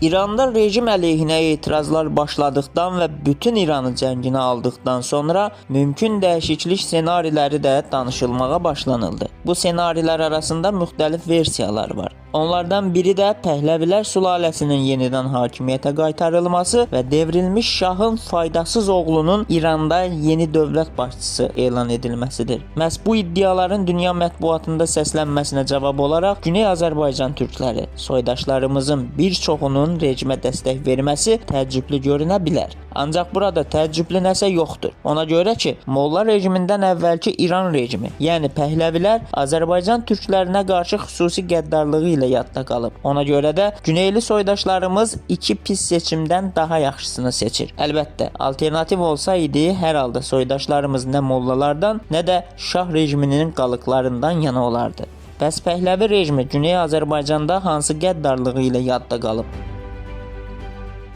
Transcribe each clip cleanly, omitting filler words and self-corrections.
İranda rejim əleyhinə etirazlar başladıqdan və bütün İranı cənginə aldıqdan sonra mümkün dəyişiklik ssenariləri də danışılmağa başlanıldı. Bu ssenarilər arasında müxtəlif versiyalar var. Onlardan biri də Pəhləvilər sülaləsinin yenidən hakimiyyətə qaytarılması və devrilmiş şahın faydasız oğlunun İranda yeni dövlət başçısı elan edilməsidir. Məhz bu iddiaların dünya mətbuatında səslənməsinə cavab olaraq Güney Azərbaycan türkləri, soydaşlarımızın bir çoxunun rejimə dəstək verməsi təəccüblü görünə bilər. Ancaq burada təəccüblü nəsə yoxdur. Ona görə ki, Molla rejimindən əvvəlki İran rejimi, yəni Pəhləvilər Azərbaycan türklərinə qarşı xüsusi qəddarlığı ilə yadda qalıb. Ona görə də Güneyli soydaşlarımız iki pis seçimdən daha yaxşısını seçir. Əlbəttə, alternativ olsaydı, hər halda soydaşlarımız nə mollalardan, nə də şah rejiminin qalıqlarından yana olardı. Bəs Pəhləvi rejimi Güney Azərbaycanda hansı qəddarlığı ilə yadda qalıb?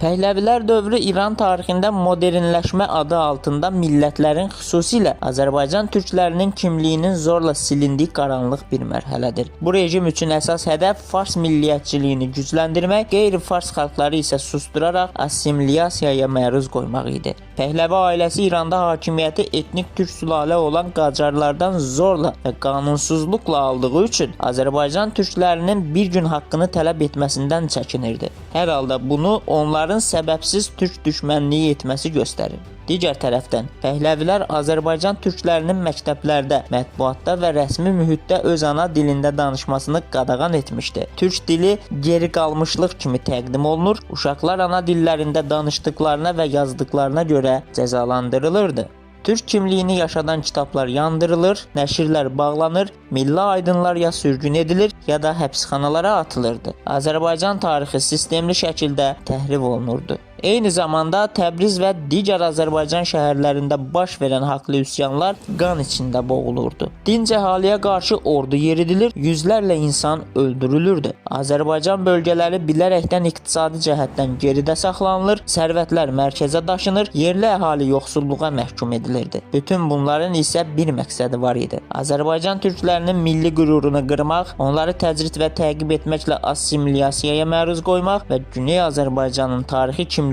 Pəhləvilər dövrü İran tarixində modernləşmə adı altında millətlərin, xüsusilə Azərbaycan türklərinin kimliyinin zorla silindiyi qaranlıq bir mərhələdir. Bu rejim üçün əsas hədəf fars milliyyətçiliyini gücləndirmək, qeyri-fars xalqları isə susturaraq assimilyasiyaya məruz qoymaq idi. Pəhləvi ailəsi İranda hakimiyyəti etnik türk sülalə olan Qacarlardan zorla və qanunsuzluqla aldığı üçün Azərbaycan türklərinin bir gün haqqını tələb etməsindən çəkinirdi. Hər halda bunu onların səbəbsiz türk düşmənliyi etməsi göstərir. Digər tərəfdən, Pəhləvilər Azərbaycan türklərinin məktəblərdə, mətbuatda və rəsmi mühitdə öz ana dilində danışmasını qadağan etmişdi. Türk dili geri qalmışlıq kimi təqdim olunur, uşaqlar ana dillərində danışdıqlarına və yazdıqlarına görə cəzalandırılırdı. Türk kimliyini yaşadan kitablar yandırılır, nəşrlər bağlanır, milli aydınlar ya sürgün edilir, ya da həbsxanalara atılırdı. Azərbaycan tarixi sistemli şəkildə təhrif olunurdu. Eyni zamanda Təbriz və digər Azərbaycan şəhərlərində baş verən haqlı üsyanlar qan içində boğulurdu. Dinc əhaliyə qarşı ordu yeridilir, yüzlərlə insan öldürülürdü. Azərbaycan bölgələri bilərəkdən iqtisadi cəhətdən geridə saxlanılır, sərvətlər mərkəzə daşınır, yerli əhali yoxsulluğa məhkum edilirdi. Bütün bunların isə bir məqsədi var idi. Azərbaycan türklərinin milli qürurunu qırmaq, onları təcrid və təqib etməklə assimilyasiyaya məruz qoymaq və Güney Azərbaycanın tarixi kimliyini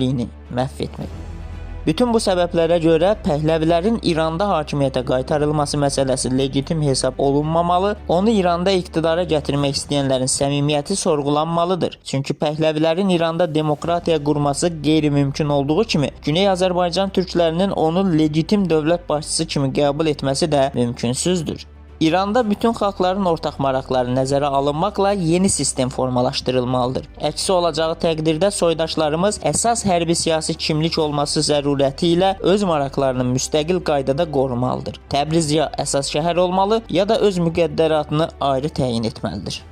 məhv etmək. Bütün bu səbəblərə görə Pəhləvilərin İranda hakimiyyətə qaytarılması məsələsi legitim hesab olunmamalı, onu İranda iqtidara gətirmək istəyənlərin səmimiyyəti sorğulanmalıdır. Çünki Pəhləvilərin İranda demokratiya qurması qeyri-mümkün olduğu kimi, Güney Azərbaycan türklərinin onu legitim dövlət başçısı kimi qəbul etməsi də mümkünsüzdür. İranda bütün xalqların ortaq maraqları nəzərə alınmaqla yeni sistem formalaşdırılmalıdır. Əksi olacağı təqdirdə soydaşlarımız əsas hərbi siyasi kimlik olması zərurəti ilə öz maraqlarını müstəqil qaydada qorumalıdır. Təbriz ya əsas şəhər olmalı, ya da öz müqəddəratını ayrı təyin etməlidir.